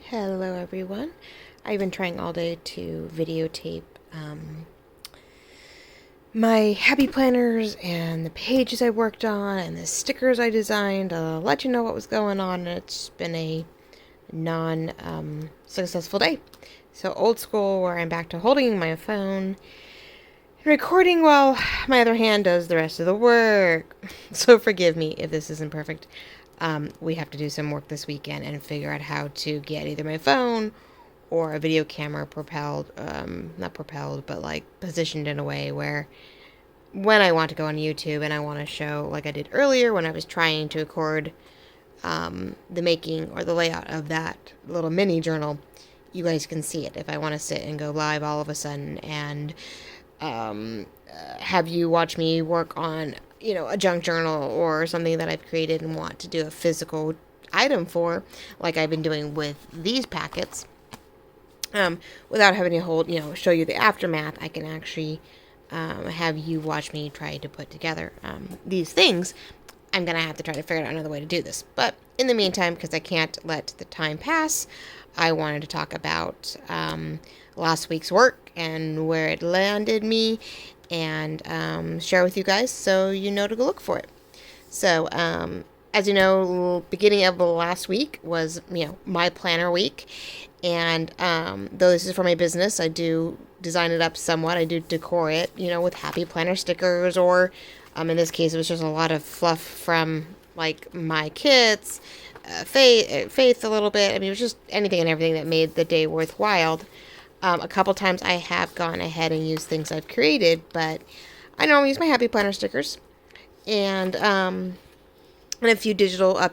Hello everyone. I've been trying all day to videotape my happy planners and the pages I worked on and the stickers I designed to let you know what was going on, and it's been a non-successful day. So old school, where I'm back to holding my phone and recording while my other hand does the rest of the work. So forgive me if this isn't perfect. We have to do some work this weekend and figure out how to get either my phone or a video camera not propelled, but like positioned in a way where when I want to go on YouTube and I want to show, like I did earlier when I was trying to record the making or the layout of that little mini journal, you guys can see it. If I want to sit and go live all of a sudden and have you watch me work on, a junk journal or something that I've created and want to do a physical item for, like I've been doing with these packets, without having to show you the aftermath, I can actually have you watch me try to put together these things. I'm going to have to try to figure out another way to do this. But in the meantime, because I can't let the time pass, I wanted to talk about last week's work and where it landed me and share with you guys so you know to go look for it. So, as you know, beginning of the last week was, my planner week. And though this is for my business, I do design it up somewhat. I do decor it, with happy planner stickers, or in this case, it was just a lot of fluff from like my kits, Faith a little bit. I mean, it was just anything and everything that made the day worthwhile. A couple times I have gone ahead and used things I've created, but I normally use my happy planner stickers and a few digital I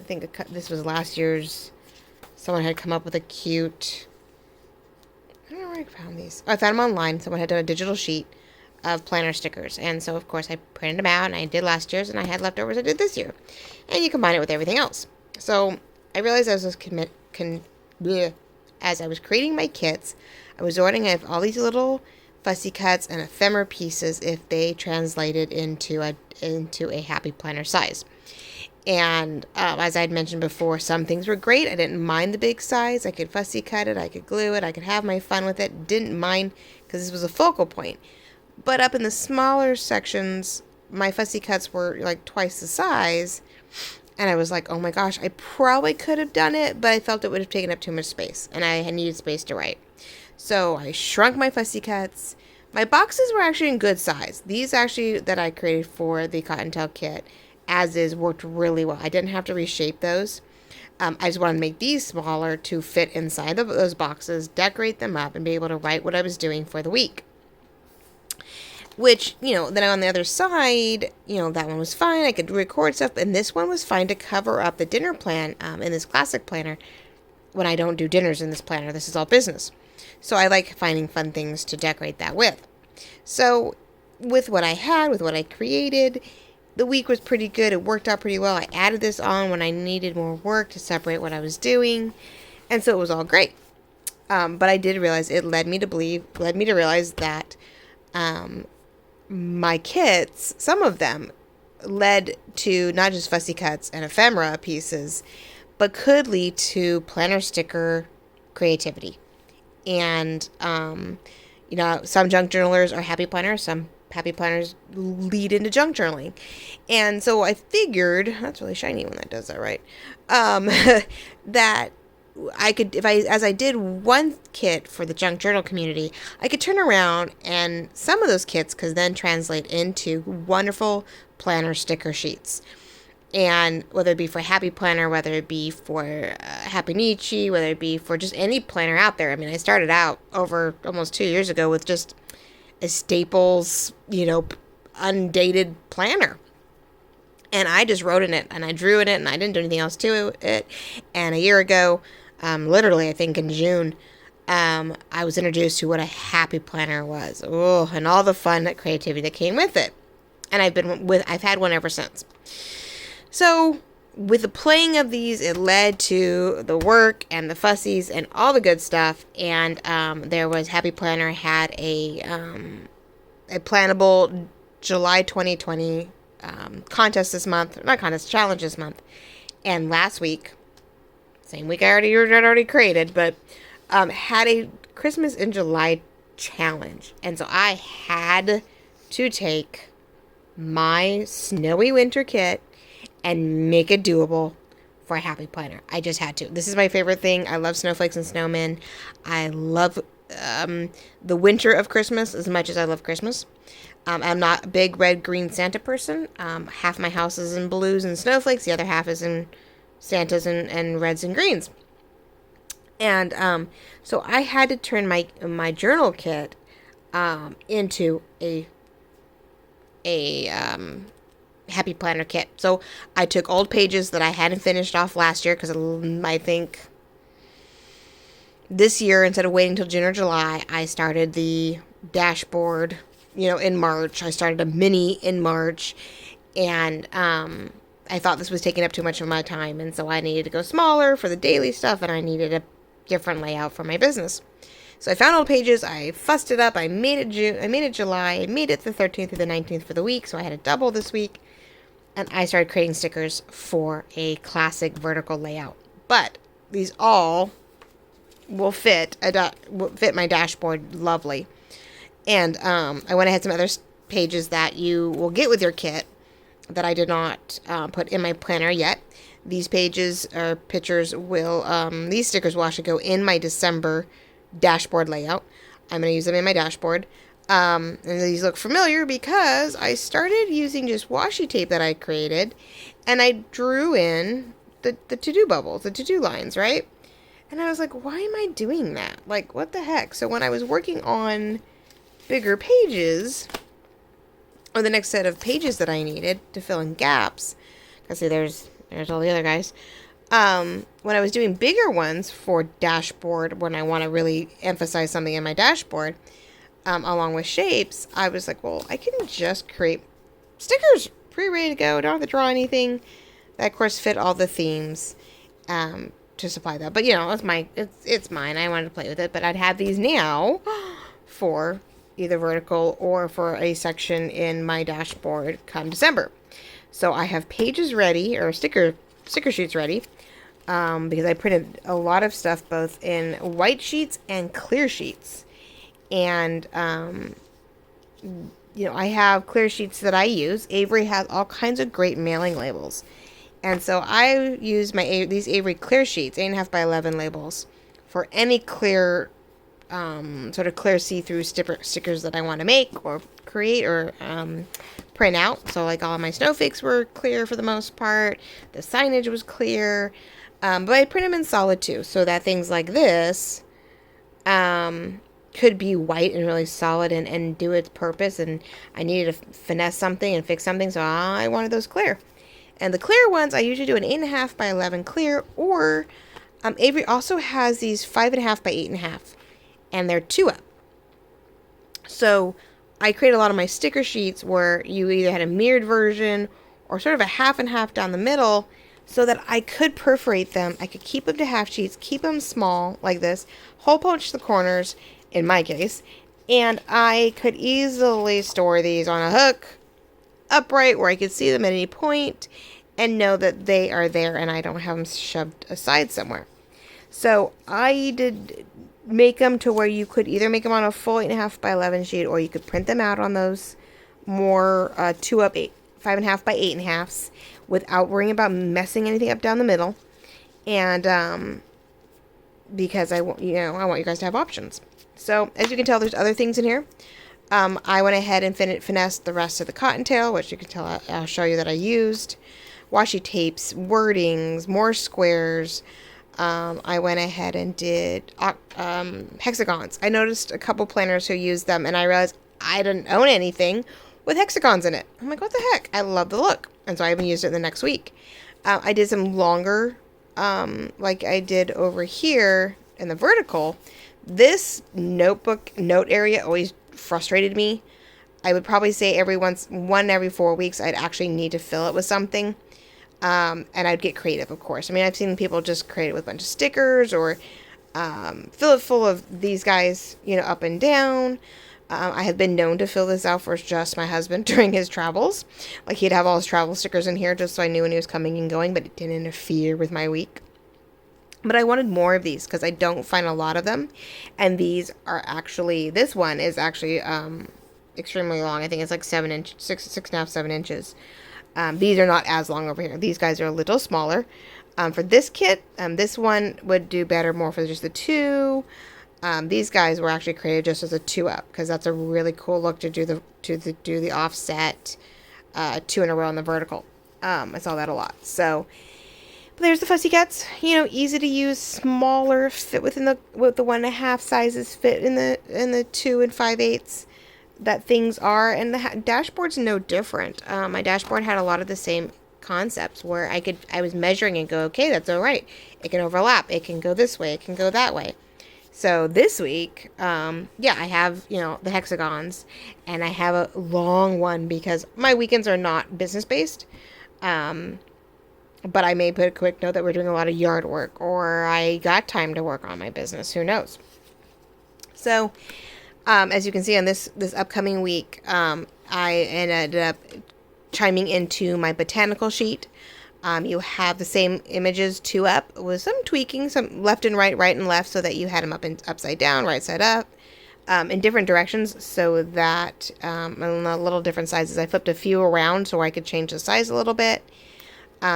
think this was last year's. Someone had come up with a cute, I don't know where I found these. I found them online. Someone had done a digital sheet of planner stickers. And so, of course, I printed them out, and I did last year's, and I had leftovers I did this year. And you combine it with everything else. So I realized as I was creating my kits, I was ordering all these little fussy cuts and ephemera pieces if they translated into a happy planner size. And as I'd mentioned before, some things were great. I didn't mind the big size. I could fussy cut it. I could glue it. I could have my fun with it. Didn't mind because this was a focal point. But up in the smaller sections, my fussy cuts were like twice the size. And I was like, oh my gosh, I probably could have done it, but I felt it would have taken up too much space. And I needed space to write. So I shrunk my fussy cuts. My boxes were actually in good size. These actually that I created for the CottonTail kit, as is, worked really well. I didn't have to reshape those. I just wanted to make these smaller to fit inside those boxes, decorate them up, and be able to write what I was doing for the week. Which, then on the other side, that one was fine. I could record stuff, and this one was fine to cover up the dinner plan in this classic planner. When I don't do dinners in this planner, this is all business. So I like finding fun things to decorate that with. So with what I had, with what I created, the week was pretty good. It worked out pretty well. I added this on when I needed more work to separate what I was doing. And so it was all great. But I did realize it led me to realize that my kits, some of them, led to not just fussy cuts and ephemera pieces, but could lead to planner sticker creativity. And, some junk journalers are happy planners, some happy planners lead into junk journaling. And so I figured, that's really shiny when that does that, right? That I could, as I did one kit for the junk journal community, I could turn around and some of those kits could then translate into wonderful planner sticker sheets. And whether it be for Happy Planner, whether it be for Happy Nietzsche, whether it be for just any planner out there. I mean, I started out over almost 2 years ago with just a Staples, undated planner. And I just wrote in it, and I drew in it, and I didn't do anything else to it. And a year ago, literally, I think in June, I was introduced to what a happy planner was. Oh, and all the fun, creativity that came with it. And I've had one ever since. So with the playing of these, it led to the work and the fussies and all the good stuff. And there was Happy Planner had a plannable July 2020 contest this month, not contest, challenge this month. And last week, same week I already created, but had a Christmas in July challenge. And so I had to take my snowy winter kit and make it doable for a happy planner. I just had to. This is my favorite thing. I love snowflakes and snowmen. I love the winter of Christmas as much as I love Christmas. I'm not a big red, green Santa person. Half my house is in blues and snowflakes. The other half is in Santas and reds and greens. And so I had to turn my journal kit into a happy planner kit. So I took old pages that I hadn't finished off last year because I think this year, instead of waiting until June or July, I started the dashboard, in March. I started a mini in March, and I thought this was taking up too much of my time, and so I needed to go smaller for the daily stuff, and I needed a different layout for my business. So I found old pages, I fussed it up, I made it July, I made it the 13th through the 19th for the week, so I had a double this week, and I started creating stickers for a classic vertical layout. But these all will fit my dashboard lovely. And I went ahead some other pages that you will get with your kit that I did not put in my planner yet. These pages or pictures these stickers will actually go in my December dashboard layout. I'm going to use them in my dashboard. And these look familiar because I started using just washi tape that I created, and I drew in the to-do bubbles, the to-do lines, right? And I was like, why am I doing that? Like, what the heck? So when I was working on bigger pages, or the next set of pages that I needed to fill in gaps, because see, there's all the other guys. When I was doing bigger ones for dashboard, when I want to really emphasize something in my dashboard, along with shapes, I was like, well, I can just create stickers pre-ready to go. Don't have to draw anything. That, of course, fit all the themes to supply that. But, it's mine. I wanted to play with it. But I'd have these now for either vertical or for a section in my dashboard come December. So I have pages ready, or sticker sheets ready, because I printed a lot of stuff both in white sheets and clear sheets. And, I have clear sheets that I use. Avery has all kinds of great mailing labels. And so I use these Avery clear sheets, 8.5 by 11 labels, for any clear, sort of clear see-through stickers that I want to make or create or print out. So like all of my snowflakes were clear for the most part. The signage was clear. But I print them in solid too, so that things like this could be white and really solid and do its purpose. And I needed to finesse something and fix something, so I wanted those clear. And the clear ones, I usually do an 8.5 by 11 clear, or Avery also has these 5.5 by 8.5, and they're 2-up. So I create a lot of my sticker sheets where you either had a mirrored version or sort of a half and half down the middle, so that I could perforate them. I could keep them to half sheets, keep them small like this, hole punch the corners, in my case, and I could easily store these on a hook upright where I could see them at any point and know that they are there and I don't have them shoved aside somewhere. So I did make them to where you could either make them on a full 8.5 by 11 sheet, or you could print them out on those more 2-up 5.5 by 8.5s without worrying about messing anything up down the middle. And because I want you guys to have options. So as you can tell, there's other things in here. I went ahead and finessed the rest of the CottonTail, which you can tell I'll show you that I used. Washi tapes, wordings, more squares. I went ahead and did hexagons. I noticed a couple planners who used them, and I realized I didn't own anything with hexagons in it. I'm like, what the heck? I love the look. And so I even used it the next week. I did some longer, like I did over here in the vertical. This notebook note area always frustrated me. I would probably say every 4 weeks, I'd actually need to fill it with something. And I'd get creative, of course. I mean, I've seen people just create it with a bunch of stickers or fill it full of these guys, up and down. I have been known to fill this out for just my husband during his travels. Like, he'd have all his travel stickers in here just so I knew when he was coming and going, but it didn't interfere with my week. But I wanted more of these because I don't find a lot of them. And these are actually, this one is actually extremely long. I think it's like 7 inch, 6.5, 7 inches. These are not as long over here. These guys are a little smaller. For this kit, this one would do better more for just the 2. These guys were actually created just as a 2-up because that's a really cool look to do the offset 2 in a row on the vertical. I saw that a lot. So but there's the Fussy Cats. Easy to use, smaller, fit within the 1.5 sizes, fit in the 2 and 5/8 that things are, and the dashboard's no different. My dashboard had a lot of the same concepts where I was measuring and go, okay, that's all right. It can overlap. It can go this way. It can go that way. So this week, I have, the hexagons, and I have a long one because my weekends are not business-based. But I may put a quick note that we're doing a lot of yard work, or I got time to work on my business. Who knows? So, as you can see on this upcoming week, I ended up chiming into my botanical sheet. You have the same images 2 up with some tweaking, some left and right and left, so that you had them upside down, right side up, in different directions, so that in the little different sizes. I flipped a few around so I could change the size a little bit.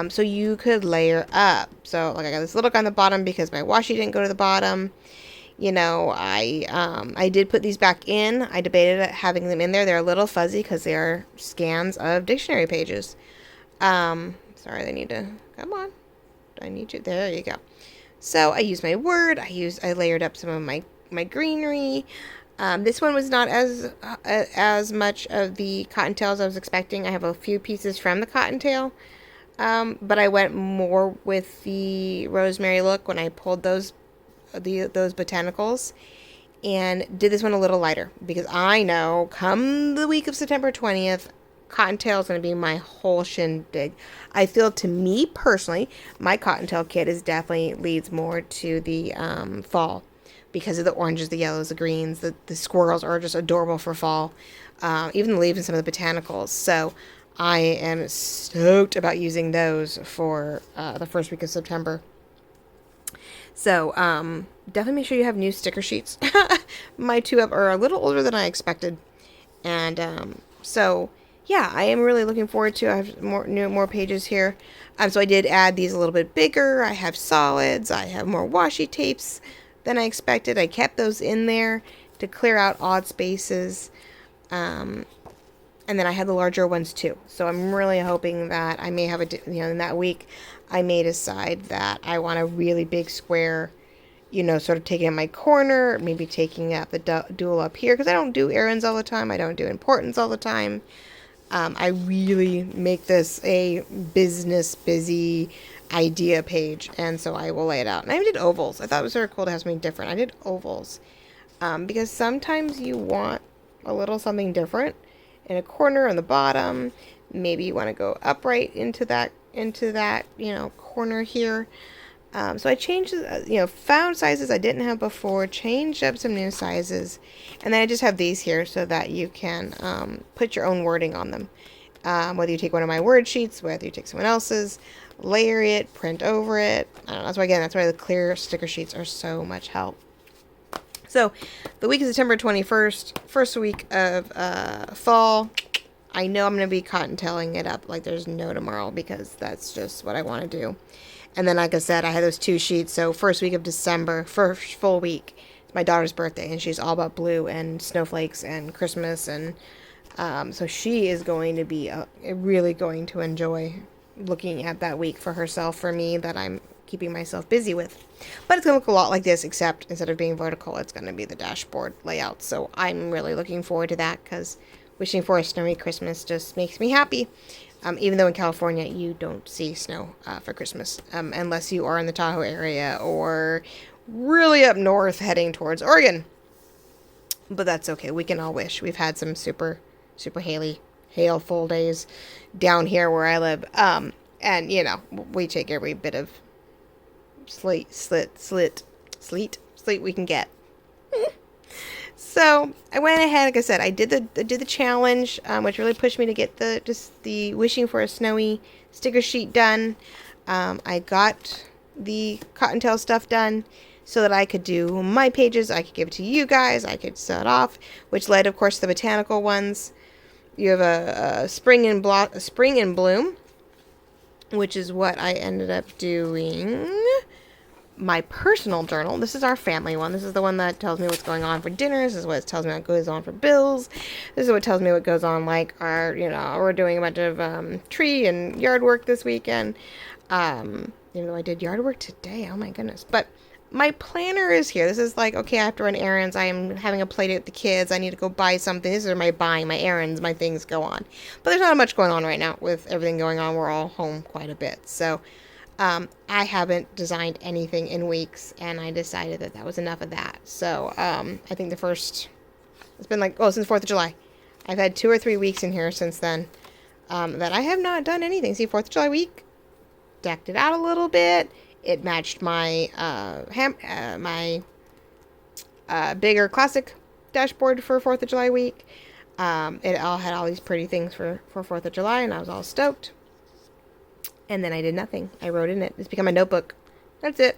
So you could layer up. So like I got this little guy on the bottom because my washi didn't go to the bottom. I did put these back in. I debated having them in there. They're a little fuzzy because they are scans of dictionary pages. Sorry, they need to, come on. I need you, there you go. So I used my word. I layered up some of my greenery. This one was not as much of the cottontail as I was expecting. I have a few pieces from the cottontail. But I went more with the rosemary look when I pulled those botanicals, and did this one a little lighter because I know come the week of September 20th, cottontail is going to be my whole shindig. I feel, to me personally, my cottontail kit definitely leads more to the fall because of the oranges, the yellows, the greens. The squirrels are just adorable for fall. Even the leaves and some of the botanicals. So I am stoked about using those for the first week of September. So, definitely make sure you have new sticker sheets. My 2-up are a little older than I expected. And, I am really looking forward to, I have more pages here. So I did add these a little bit bigger. I have solids. I have more washi tapes than I expected. I kept those in there to clear out odd spaces. And then I had the larger ones too. So I'm really hoping that I may have in that week, I may decide that I want a really big square, sort of taking up my corner, maybe taking up the dual up here, because I don't do errands all the time. I don't do importance all the time. I really make this a business busy idea page, and so I will lay it out. And I did ovals. I thought it was sort of cool to have something different. I did ovals because sometimes you want a little something different. In a corner on the bottom, maybe you want to go upright into that corner here. So I changed, found sizes I didn't have before, changed up some new sizes, and then I just have these here so that you can put your own wording on them. Whether you take one of my word sheets, whether you take someone else's, layer it, print over it. I don't know, that's why the clear sticker sheets are so much help. So, the week of September 21st, first week of fall, I know I'm going to be cottontailing it up like there's no tomorrow because that's just what I want to do. And then, like I said, I had those 2 sheets. So, first week of December, first full week, it's my daughter's birthday, and she's all about blue and snowflakes and Christmas. And so, she is going to be really going to enjoy looking at that week for herself, for me, that I'm keeping myself busy with. But it's going to look a lot like this, except instead of being vertical, it's going to be the dashboard layout. So I'm really looking forward to that because wishing for a snowy Christmas just makes me happy. Even though in California you don't see snow for Christmas unless you are in the Tahoe area or really up north heading towards Oregon. But that's okay. We can all wish. We've had some super hailful days down here where I live. And, we take every bit of sleet we can get. So I went ahead, like I said, I did the challenge, which really pushed me to get the wishing for a snowy sticker sheet done. I got the CottonTail stuff done so that I could do my pages. I could give it to you guys. I could sell it off, which led, of course, to the botanical ones. You have a spring in bloom, which is what I ended up doing. My personal journal. This is our family one. This is the one that tells me what's going on for dinner. This is what tells me what goes on for bills. This is what tells me what goes on, like our, we're doing a bunch of tree and yard work this weekend. Even though I did yard work today, oh my goodness. But my planner is here. This is like, okay, I have to run errands. I am having a play date with the kids. I need to go buy something. This is my buying, my errands, my things go on. But there's not much going on right now with everything going on. We're all home quite a bit. So I haven't designed anything in weeks, and I decided that was enough of that. So I think it's been like, since 4th of July. I've had 2 or 3 weeks in here since then that I have not done anything. See, 4th of July week, decked it out a little bit. It matched my bigger classic dashboard for 4th of July week. It all had all these pretty things for 4th of July, and I was all stoked. And then I did nothing. I wrote in it. It's become a notebook. That's it.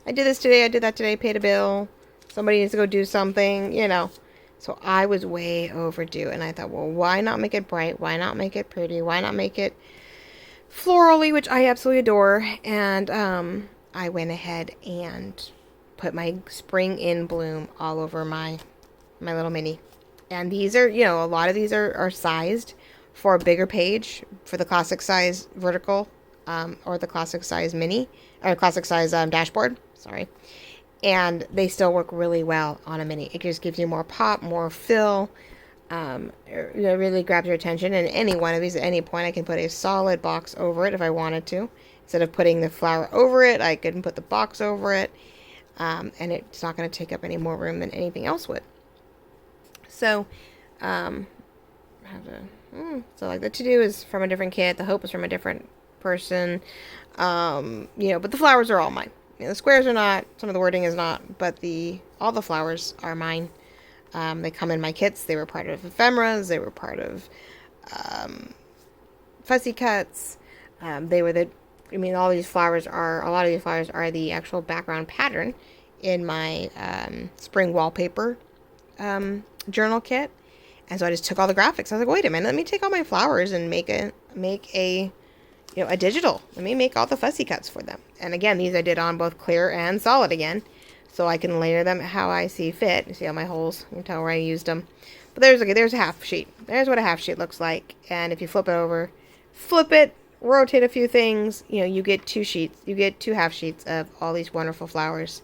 I did this today. I did that today. Paid a bill. Somebody needs to go do something, So I was way overdue. And I thought, well, why not make it bright? Why not make it pretty? Why not make it florally, which I absolutely adore. And I went ahead and put my spring in bloom all over my little mini. And these are, a lot of these are sized for a bigger page, for the classic size vertical. Or the classic size mini, or classic size dashboard, sorry. And they still work really well on a mini. It just gives you more pop, more fill. It really grabs your attention. And any one of these, at any point, I can put a solid box over it if I wanted to. Instead of putting the flower over it, I can put the box over it. And it's not going to take up any more room than anything else would. So, so like the to-do is from a different kit. The hope is from a different person, but the flowers are all mine. The squares are not, some of the wording is not, but all the flowers are mine. They come in my kits. They were part of ephemeras. They were part of fussy cuts. They were a lot of these flowers are the actual background pattern in my spring wallpaper journal kit. And so I just took all the graphics. I was like, wait a minute, let me take all my flowers and make a digital. Let me make all the fussy cuts for them. And again, these I did on both clear and solid again, so I can layer them how I see fit. You see all my holes. You can tell where I used them. But there's a half sheet. There's what a half sheet looks like. And if you flip it, rotate a few things, you get 2 sheets. You get 2 half sheets of all these wonderful flowers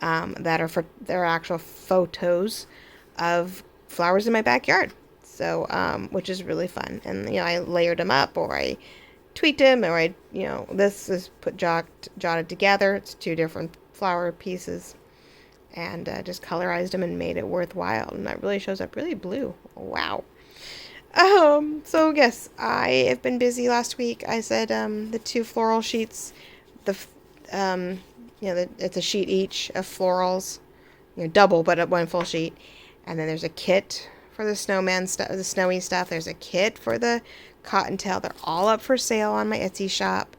that are actual photos of flowers in my backyard. So, which is really fun. And, I layered them up, or I tweaked them, or this is jotted together. It's 2 different flower pieces, and just colorized them and made it worthwhile. And that really shows up really blue. Wow. So yes, I have been busy last week. I said, the 2 floral sheets, it's a sheet each of florals, double, but 1 full sheet. And then there's a kit for the snowman stuff, the snowy stuff. There's a kit for the CottonTail. They're all up for sale on my Etsy shop.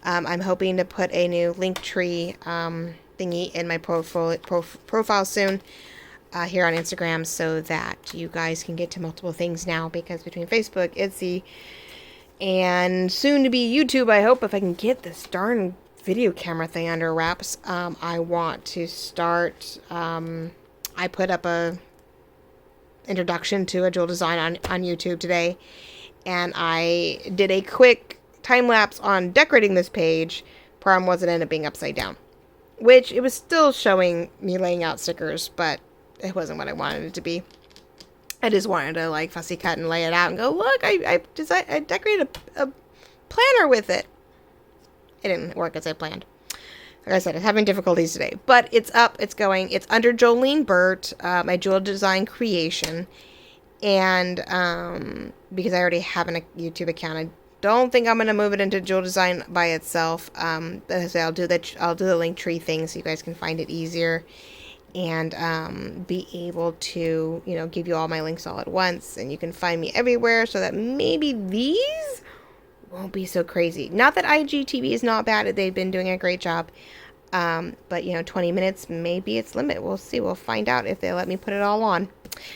I'm hoping to put a new Linktree thingy in my profile soon here on Instagram, so that you guys can get to multiple things now, because between Facebook, Etsy, and soon to be YouTube, I hope, if I can get this darn video camera thing under wraps, I want to start, I put up a introduction to a jewel design on YouTube today, and I did a quick time lapse on decorating this page. Problem was, it ended up being upside down, which it was still showing me laying out stickers, but it wasn't what I wanted it to be. I just wanted to fussy cut and lay it out and go, look, I decorated a planner with it. It didn't work as I planned. Like I said, I'm having difficulties today, but it's up, it's going. It's under Jolene Burt, my jewel design creation, and because I already have a YouTube account, I don't think I'm gonna move it into jewel design by itself. I'll do the Linktree thing so you guys can find it easier, and be able to give you all my links all at once, and you can find me everywhere, so that maybe these won't be so crazy. Not that IGTV is not bad. They've been doing a great job. But, 20 minutes, maybe it's limit. We'll see. We'll find out if they let me put it all on.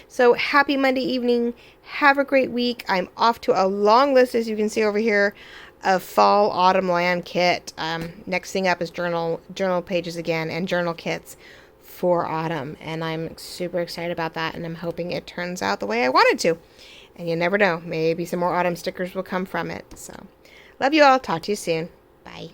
So happy Monday evening. Have a great week. I'm off to a long list, as you can see over here, of fall autumn land kit. Next thing up is journal pages again and journal kits for autumn. And I'm super excited about that. And I'm hoping it turns out the way I wanted to. And you never know. Maybe some more autumn stickers will come from it. So love you all. Talk to you soon. Bye.